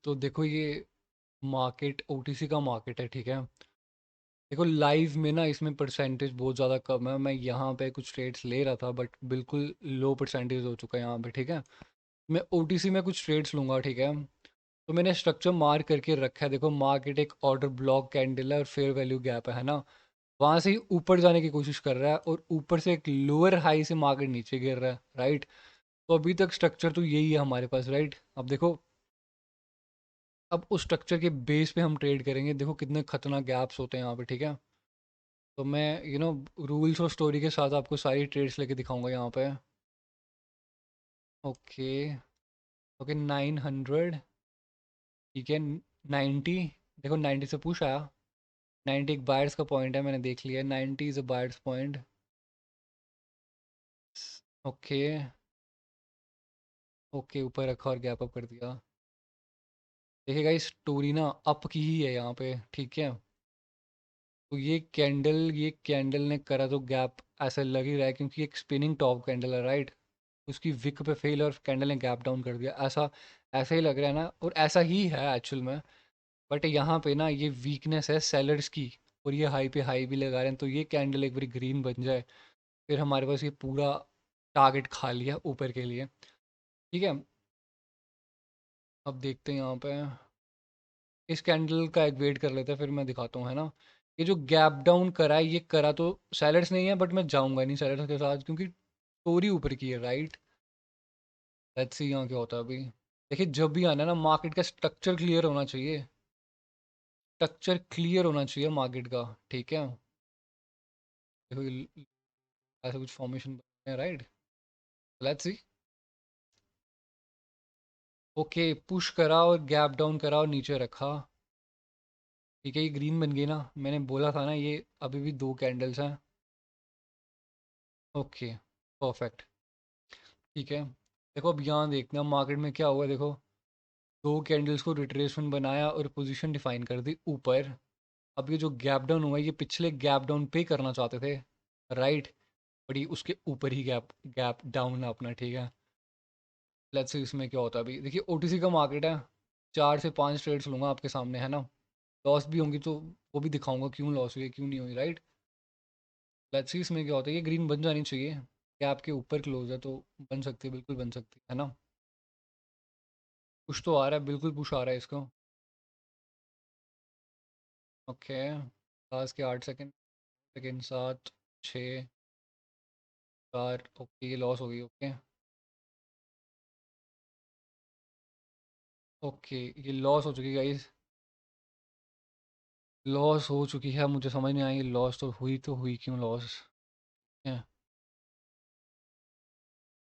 तो देखो ये मार्केट ओटीसी का मार्केट है, ठीक है। देखो लाइव में ना इसमें परसेंटेज बहुत ज़्यादा कम है। मैं यहाँ पे कुछ ट्रेड्स ले रहा था बट बिल्कुल लो परसेंटेज हो चुका है यहाँ पे, ठीक है। मैं ओटीसी में कुछ ट्रेड्स लूँगा, ठीक है। तो मैंने स्ट्रक्चर मार्क करके रखा है। देखो मार्केट एक ऑर्डर ब्लॉक कैंडल है और फेयर वैल्यू गैप है ना। वहाँ से ही ऊपर जाने की कोशिश कर रहा है और ऊपर से एक लोअर हाई से मार्केट नीचे गिर रहा है, राइट। तो अभी तक स्ट्रक्चर तो यही है हमारे पास, राइट। अब देखो, अब उस स्ट्रक्चर के बेस पे हम ट्रेड करेंगे। देखो कितने खतरनाक गैप्स होते हैं यहाँ पे, ठीक है। तो मैं रूल्स और स्टोरी के साथ आपको सारी ट्रेड्स लेके दिखाऊंगा यहाँ पे। ओके। ओके 900, ठीक है। 90, देखो 90 से पुश आया। 90 एक बायर्स का पॉइंट है, मैंने देख लिया। 90 is a buyers point. Okay. Okay ऊपर रखा और गैप अप कर दिया। देखिएगा इस स्टोरी ना अप की ही है यहाँ पे, ठीक है। तो ये कैंडल ने करा तो गैप ऐसा लग ही रहा है क्योंकि एक स्पिनिंग टॉप कैंडल है, राइट। उसकी विक पे फेल और कैंडल ने गैप डाउन कर दिया, ऐसा ऐसा ही लग रहा है ना, और ऐसा ही है एक्चुअल में। बट यहाँ पे ना ये वीकनेस है सेलर्स की। और ये हाई पे हाई भी लगा रहे हैं, तो ये कैंडल एक बार ग्रीन बन जाए फिर हमारे पास ये पूरा टारगेट खा लिया ऊपर के लिए, ठीक है। अब देखते हैं यहाँ पे इस कैंडल का एक वेट कर लेते हैं, फिर मैं दिखाता हूँ, है ना। ये जो गैप डाउन करा है ये करा तो सेलर्स नहीं है, बट मैं जाऊंगा नहीं सेलर्स के साथ क्योंकि टोरी ऊपर की है, राइट। लेट्स सी यहाँ क्या होता है अभी। देखिए जब भी आना है ना, मार्केट का स्ट्रक्चर क्लियर होना चाहिए। स्ट्रक्चर क्लियर होना चाहिए मार्केट का, ठीक है। देखो ऐसा कुछ फॉर्मेशन बना है, right. Let's see. Okay push करा और गैप डाउन करा और नीचे रखा, ठीक है। ये ग्रीन बन गई ना, मैंने बोला था ना ये अभी भी दो कैंडल्स हैं। ओके परफेक्ट, ठीक है। देखो अब यहाँ देखना मार्केट में क्या हुआ। देखो दो कैंडल्स को रिट्रेसमेंट बनाया और पोजीशन डिफाइन कर दी ऊपर। अब ये जो गैप डाउन हुआ ये पिछले गैप डाउन पे करना चाहते थे, राइट। बट ये उसके ऊपर ही गैप गैप डाउन है अपना, ठीक है। लेट्स सी इसमें क्या होता है अभी। देखिए ओटीसी का मार्केट है, 4 से 5 ट्रेड्स लूँगा आपके सामने, है ना। लॉस भी होंगी तो वो भी दिखाऊंगा क्यों लॉस हुई क्यों नहीं हुई, राइट। लेट्स सी इसमें क्या होता है। ये ग्रीन बन जानी चाहिए, गैप के ऊपर क्लोज है तो बन सकती है, बिल्कुल बन सकती है ना। पुश तो आ रहा है, बिल्कुल पुश आ रहा है इसको। ओके लास्ट के 8 सेकेंड, सेकेंड 7, 6, 4। ओके ये लॉस हो गई, ओके। ओके ये लॉस हो चुकी है गाइस, लॉस हो चुकी है। मुझे समझ नहीं आई लॉस तो हुई क्यों लॉस है।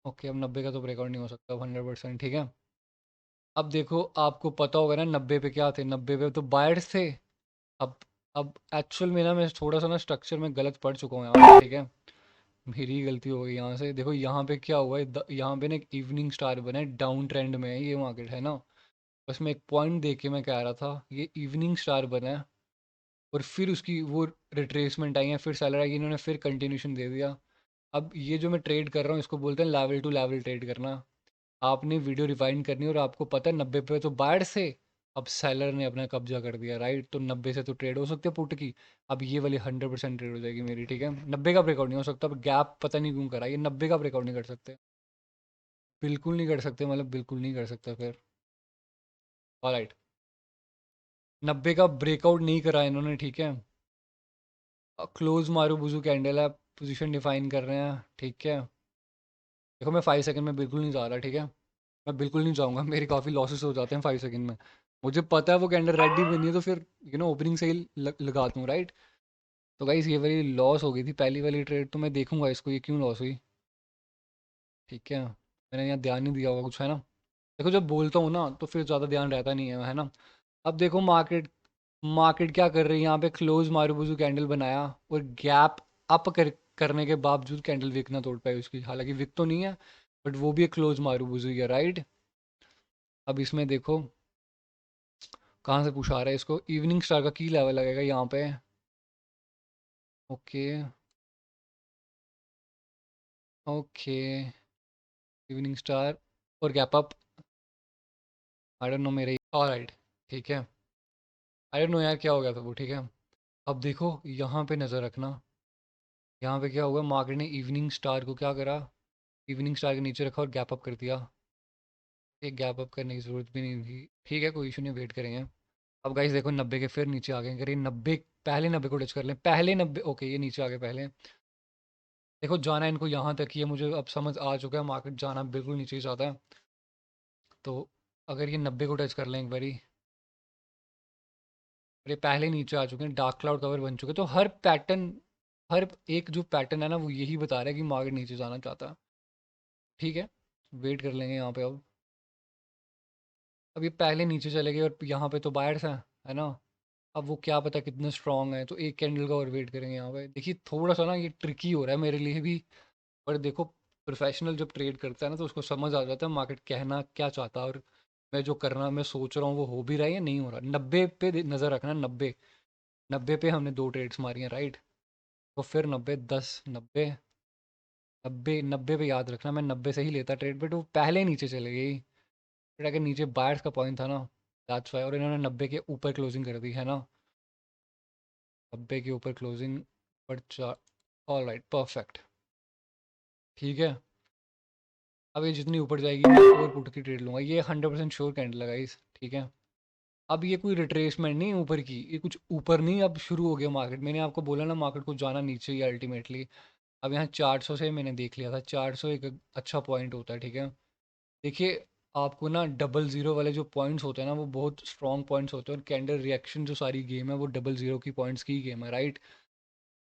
ओके अब 90 का तो ब्रेकआउट नहीं हो सकता, 100%, ठीक है। अब देखो आपको पता होगा ना 90 पे क्या थे, 90 पे तो बायर्स थे। अब अब एक्चुअल में ना मैं थोड़ा सा ना स्ट्रक्चर में गलत पढ़ चुका हूँ यहाँ पे, ठीक है। मेरी गलती हो गई यहाँ से। देखो यहाँ पे क्या हुआ है, यहाँ पे ना एक इवनिंग स्टार बना है, डाउन ट्रेंड में है ये मार्केट, है ना। बस मैं एक पॉइंट देख के मैं कह रहा था ये इवनिंग स्टार बना है और फिर उसकी वो रिट्रेसमेंट आई है, फिर सेलर आई, इन्होंने फिर कंटिन्यूशन दे दिया। अब ये जो मैं ट्रेड कर रहा हूँ इसको बोलते हैं लेवल टू लेवल ट्रेड करना। आपने वीडियो रिवाइंड करनी है और आपको पता है 90 पे तो बायर से, अब सेलर ने अपना कब्जा कर दिया, राइट। तो 90 से तो ट्रेड हो सकती है पुट की। अब ये वाली 100% ट्रेड हो जाएगी मेरी, ठीक है। 90 का ब्रेकआउट नहीं हो सकता, अब गैप पता नहीं क्यों करा, ये 90 का ब्रेकआउट नहीं कर सकते। बिल्कुल नहीं कर सकते, मतलब बिल्कुल नहीं कर सकते फिर। ऑलराइट 90 का ब्रेकआउट नहीं करा इन्होंने, ठीक है। क्लोज मारू बुजू कैंडल है, पोजीशन डिफाइन कर रहे हैं, ठीक है। देखो मैं 5 सेकंड में बिल्कुल नहीं जा रहा, ठीक है। मैं बिल्कुल नहीं जाऊँगा, मेरे काफ़ी लॉसेस हो जाते हैं 5 सेकंड में। मुझे पता है वो कैंडल रेड ही बनी है तो फिर ओपनिंग से ही लगा दूँ, राइट। तो गाइस ये वाली लॉस हो गई थी पहली वाली ट्रेड, तो मैं देखूंगा इसको ये क्यों लॉस हुई, ठीक है। मैंने यहाँ ध्यान नहीं दिया होगा कुछ, है ना। देखो जब बोलता हूँ ना तो फिर ज़्यादा ध्यान रहता नहीं है ना। अब देखो मार्केट मार्केट क्या कर रही है यहाँ पे, क्लोज मारूबुजू कैंडल बनाया और गैप अप करने के बावजूद कैंडल विक ना तोड़ पाई उसकी, हालांकि विक तो नहीं है बट वो भी एक क्लोज मारूबुजू ही है, राइट। अब इसमें देखो कहाँ से पूछा रहा है इसको, इवनिंग स्टार का की लेवल लगेगा यहाँ पे। ओके ओके इवनिंग स्टार और gap up, I don't know मेरे ऑलराइट, ठीक है। आई डोंट नो यार क्या हो गया था वो, ठीक है। अब देखो यहाँ पे नज़र रखना, यहाँ पे क्या हुआ, मार्केट ने इवनिंग स्टार को क्या करा, इवनिंग स्टार के नीचे रखा और गैप अप कर दिया। एक गैप अप करने की ज़रूरत भी नहीं थी, ठीक है, कोई इशू नहीं, वेट करेंगे। अब गाइस देखो 90 के फिर नीचे आ गए, अगर ये 90 पहले 90 को टच कर लें, पहले 90, ओके ये नीचे आ गए पहले। देखो जाना इनको यहाँ तक ही है, मुझे अब समझ आ चुका है मार्केट जाना बिल्कुल नीचे ही चाहता है। तो अगर ये 90 को टच कर लें एक बारी, ये पहले नीचे आ चुके हैं, डार्क क्लाउड कवर बन चुके हैं, तो हर पैटर्न, हर एक जो पैटर्न है ना वो यही बता रहा है कि मार्केट नीचे जाना चाहता है। ठीक है, वेट कर लेंगे यहाँ पे। अब ये पहले नीचे चले गए और यहाँ पे तो बायर्स हैं, है ना। अब वो क्या पता कितने स्ट्रांग है, तो एक कैंडल का और वेट करेंगे यहाँ पे। देखिए थोड़ा सा ना ये ट्रिकी हो रहा है मेरे लिए भी, पर देखो प्रोफेशनल जब ट्रेड करता है ना तो उसको समझ आ जाता है मार्केट कहना क्या चाहता है, और मैं जो करना मैं सोच रहा हूँ वो हो भी रहा है या नहीं हो रहा। 90 पे नज़र रखना, 90, 90 पे हमने दो ट्रेड्स मारी हैं, राइट। तो फिर 90, 10, 90, 90, 90 पे याद रखना, मैं 90 से ही लेता ट्रेड, बट वो पहले नीचे चले गई। बट अगर नीचे बायर्स का पॉइंट था ना, दैट्स वाई, और इन्होंने 90 के ऊपर क्लोजिंग कर दी है ना, 90 के ऊपर क्लोजिंग पर चार। ऑल राइट, परफेक्ट, ठीक है। अब ये जितनी ऊपर जाएगी मैं और पुट की ट्रेड लूँगा, ये 100% श्योर कैंडल लगा इस, ठीक है। अब ये कोई रिट्रेसमेंट नहीं ऊपर की, ये कुछ ऊपर नहीं, अब शुरू हो गया मार्केट। मैंने आपको बोला ना मार्केट को जाना नीचे ही अल्टीमेटली। अब यहाँ 400 से मैंने देख लिया था, 400 एक अच्छा पॉइंट होता है, ठीक है। देखिए आपको ना डबल ज़ीरो वाले जो पॉइंट्स होते हैं ना वो बहुत स्ट्रॉन्ग पॉइंट्स होते हैं, और कैंडल रिएक्शन जो सारी गेम है वो डबल ज़ीरो की पॉइंट्स की गेम है, राइट।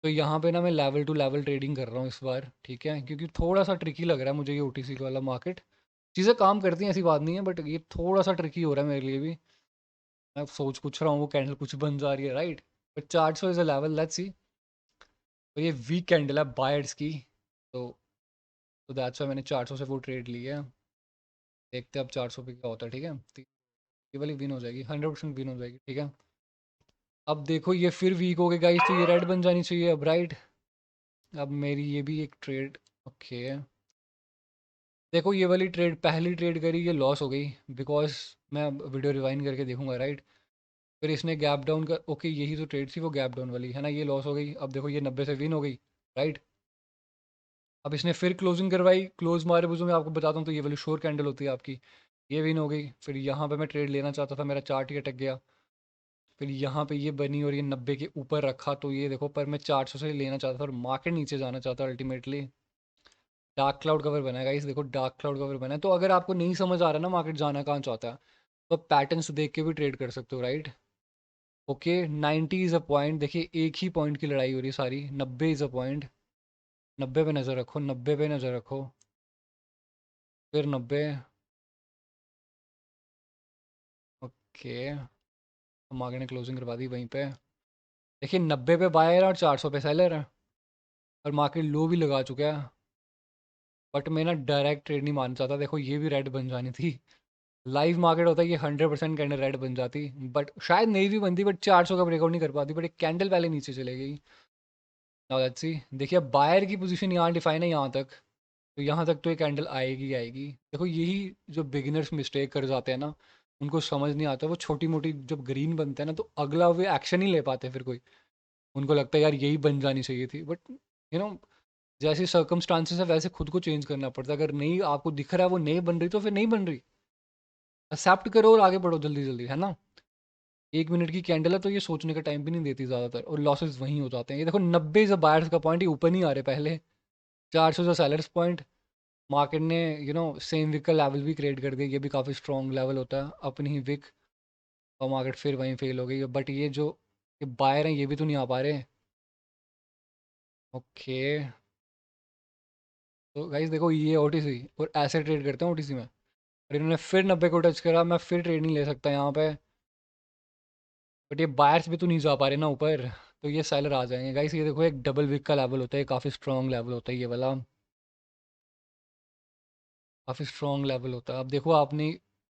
तो यहाँ पे ना मैं लेवल टू लेवल ट्रेडिंग कर रहा हूँ इस बार, ठीक है, क्योंकि थोड़ा सा ट्रिकी लग रहा है मुझे ये ओटीसी वाला मार्केट। चीज़ें काम करती हैं ऐसी बात नहीं है, बट ये थोड़ा सा ट्रिकी हो रहा है मेरे लिए भी। मैं सोच कुछ रहा हूँ वो कैंडल कुछ बन जा रही है, right. But 400 is a level, let's see. तो ये वीक कैंडल है बायर्स की, तो दैट्स व्हाई मैंने 400 से वो ट्रेड ली है। देखते हैं अब 400 पे क्या होता है, ठीक है। तो ये वाली विन हो जाएगी, 100% विन हो जाएगी, ठीक है। अब देखो ये फिर वीक हो गए गाइस, तो ये रेड बन जानी चाहिए अब, राइट। अब मेरी ये भी एक ट्रेड, ओके। देखो ये वाली ट्रेड पहली ट्रेड करी, ये लॉस हो गई, बिकॉज मैं वीडियो रिवाइंड करके देखूंगा, राइट। फिर इसने गैप डाउन कर, ओके यही तो ट्रेड थी वो गैप डाउन वाली, है ना, ये लॉस हो गई। अब देखो ये 90 से विन हो गई, राइट। अब इसने फिर क्लोजिंग करवाई, क्लोज मारे बुजू मैं आपको बताता हूँ, तो ये वाली शोर कैंडल होती है आपकी, ये विन हो गई। फिर यहाँ पे मैं ट्रेड लेना चाहता था, मेरा चार्ट ही अटक गया। फिर यहाँ पे ये बनी और ये 90 के ऊपर रखा, तो ये देखो, पर मैं 400 से लेना चाहता था और मार्केट नीचे जाना चाहता अल्टीमेटली। डार्क क्लाउड कवर बना है गाइस, देखो डार्क क्लाउड कवर बना है। तो अगर आपको नहीं समझ आ रहा ना मार्केट जाना कहाँ चाहता है, तो पैटर्न्स देख के भी ट्रेड कर सकते हो, right. Okay 90 is a point, देखिए एक ही पॉइंट की लड़ाई हो रही है सारी। 90 इज़ अ पॉइंट, 90 पे नज़र रखो, 90 पे नज़र रखो, फिर 90। ओके, हम आगे ने क्लोजिंग करवा दी वहीं पे। देखिए 90 पे बायर और 400 पे सेलर है, और मार्केट लो भी लगा चुका है। बट मैं ना डायरेक्ट ट्रेड नहीं मानना चाहता, देखो ये भी रेड बन जानी थी। लाइव मार्केट होता है ये 100% कैंडल रेड बन जाती, बट शायद नहीं भी बनती, बट 400 का ब्रेकआउट नहीं कर पाती, बट एक कैंडल पहले नीचे चले गई। नाउ लेट्स सी, देखिए बायर की पोजीशन यहाँ डिफाइन है यहाँ तक, तो यहाँ तक तो ये कैंडल आएगी ही आएगी। देखो यही जो बिगिनर्स मिस्टेक कर जाते हैं ना, उनको समझ नहीं आता, वो छोटी मोटी जब ग्रीन बनते हैं ना तो अगला वे एक्शन ही ले पाते फिर कोई। उनको लगता है यार यही बन जानी चाहिए थी, बट यू नो जैसे सर्कमस्टांसेस है वैसे खुद को चेंज करना पड़ता है। अगर नहीं आपको दिख रहा है वो नहीं बन रही, तो फिर नहीं बन रही, एक्सेप्ट करो और आगे बढ़ो जल्दी जल्दी, है ना। 1 मिनट की कैंडल है तो ये सोचने का टाइम भी नहीं देती ज़्यादातर, और लॉसेस वहीं हो जाते हैं। ये देखो 90 जो बायर्स का पॉइंट, ये ऊपर नहीं आ रहे पहले, 400 जो सेलर्स पॉइंट। मार्केट ने सेम विक का लेवल भी क्रिएट कर दिया, ये भी काफ़ी स्ट्रॉन्ग लेवल होता है अपनी ही विक, और मार्केट फिर वहीं फेल हो गई। बट ये बायर हैं ये भी तो नहीं आ पा रहे। ओके, तो गाइस देखो ये ओटीसी, और ऐसे ट्रेड करते हैं ओटीसी में। और इन्होंने फिर 90 को टच करा, मैं फिर ट्रेड नहीं ले सकता यहाँ पे। बट ये बायर्स भी तो नहीं जा पा रहे ना ऊपर, तो ये सेलर आ जाएंगे गाइस। ये देखो एक डबल विक का लेवल होता है, काफ़ी स्ट्रॉन्ग लेवल होता है ये वाला, काफ़ी स्ट्रॉन्ग लेवल होता है। अब देखो आपने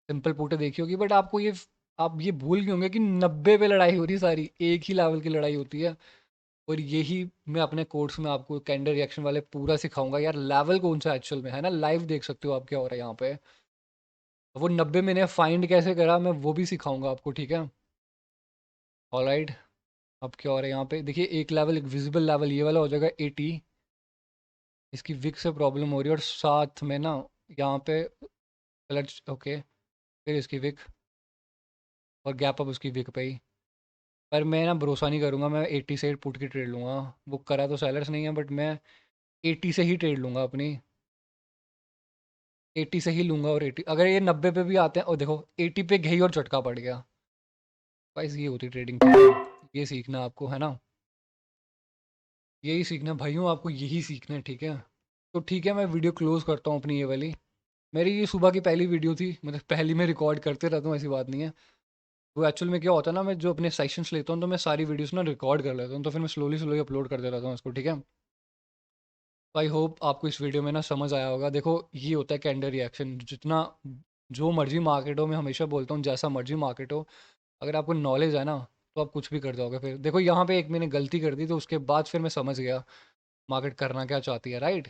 सिंपल पुटे देखी होगी, बट आपको ये आप ये भूल गए होंगे कि 90 पे लड़ाई हो रही है सारी, एक ही लेवल की लड़ाई होती है। और यही मैं अपने कोर्स में आपको कैंडल रिएक्शन वाले पूरा सिखाऊंगा यार, लेवल कौन सा एक्चुअल में है ना, लाइव देख सकते हो आप क्या हो रहा है यहाँ पे। वो 90 मैंने फाइंड कैसे करा मैं वो भी सिखाऊंगा आपको, ठीक है। ऑलराइट, अब क्या हो रहा है यहाँ पे देखिए, एक लेवल, एक विजिबल लेवल ये वाला हो जाएगा 80। इसकी विक से प्रॉब्लम हो रही है और साथ में ना यहाँ पे क्लच, ओके, फिर इसकी विक और गैप अप उसकी विक पे ही। पर मैं ना भरोसा नहीं करूँगा, मैं 80 से पुट की ट्रेड लूँगा। बुक करा तो सेलर्स नहीं है, बट मैं 80 से ही ट्रेड लूँगा अपनी, 80 से ही लूँगा। और 80 अगर ये 90 पे भी आते हैं, और देखो 80 पे गई और झटका पड़ गया, भाई ये होती ट्रेडिंग, ये सीखना आपको है ना, यही सीखना है भाइयों, आपको यही सीखना है, ठीक है। तो ठीक है, मैं वीडियो क्लोज करता हूँ अपनी ये वाली। मेरी ये सुबह की पहली वीडियो थी, मतलब पहली मैं रिकॉर्ड करते रहता हूँ, ऐसी बात नहीं है। वो एक्चुअल में क्या होता है ना, मैं जो अपने सेशंस लेता हूँ तो मैं सारी वीडियोस ना रिकॉर्ड कर लेता हूँ, तो फिर मैं स्लोली स्लोली अपलोड करते रहता हूँ इसको, ठीक है। तो आई होप आपको इस वीडियो में ना समझ आया होगा। देखो ये होता है कैंडल रिएक्शन, जितना जो मर्जी मार्केट हो, मैं हमेशा बोलता हूँ जैसा मर्जी मार्केट हो, अगर आपको नॉलेज है ना तो आप कुछ भी कर जाओगे। फिर देखो यहाँ पे एक मैंने गलती कर दी, तो उसके बाद फिर मैं समझ गया मार्केट करना क्या चाहती है, राइट।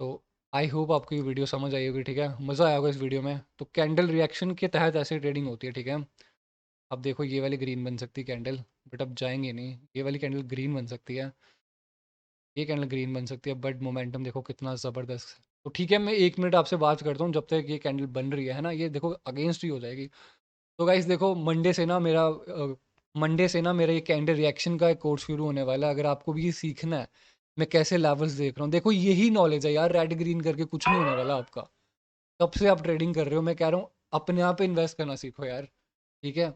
तो आई होप आपको ये वीडियो समझ आई होगी, ठीक है, मज़ा आया होगा इस वीडियो में। तो कैंडल रिएक्शन के तहत ऐसे ट्रेडिंग होती है, ठीक है। अब देखो ये वाली ग्रीन बन सकती है कैंडल, बट अब जाएंगे नहीं, ये वाली कैंडल ग्रीन बन सकती है, ये कैंडल ग्रीन बन सकती है, बट मोमेंटम देखो कितना ज़बरदस्त है। तो ठीक है, मैं 1 मिनट आपसे बात करता हूँ जब तक ये कैंडल बन रही है ना, ये देखो अगेंस्ट ही हो जाएगी। तो गाइस देखो, मंडे से ना मेरा ये कैंडल रिएक्शन का एक कोर्स शुरू होने वाला है। अगर आपको भी ये सीखना है मैं कैसे लेवल्स देख रहा हूँ, देखो यही नॉलेज है यार, रेड ग्रीन करके कुछ नहीं होने वाला आपका। कब से आप ट्रेडिंग कर रहे हो, मैं कह रहा हूँ अपने आप पे इन्वेस्ट करना सीखो यार, ठीक है।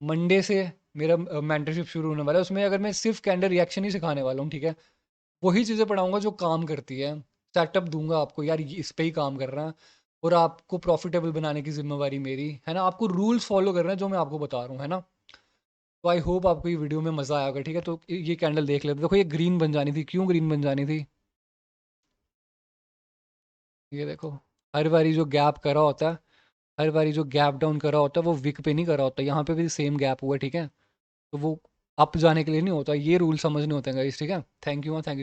मंडे से मेरा मेंटरशिप शुरू होने वाला है, उसमें अगर मैं सिर्फ कैंडल रिएक्शन ही सिखाने वाला हूँ, ठीक है। वही चीज़ें पढ़ाऊंगा जो काम करती है, सेटअप दूंगा आपको यार, इस पे ही काम करना है। और आपको प्रॉफिटेबल बनाने की जिम्मेवारी मेरी है ना, आपको रूल्स फॉलो करना है जो मैं आपको बता रहा हूँ, है ना। तो आई होप आपको ये वीडियो में मज़ा आया होगा, ठीक है। तो ये कैंडल देख लेते, देखो ये ग्रीन बन जानी थी, क्यों ग्रीन बन जानी थी, ये देखो, हर बारी जो गैप करा होता है, हर बारी जो गैप डाउन करा होता है वो विक पे नहीं करा होता, यहाँ पे भी सेम गैप हुआ, ठीक है। तो वो अप जाने के लिए नहीं होता, ये रूल समझने होते हैं गाइस, ठीक है। Thank you so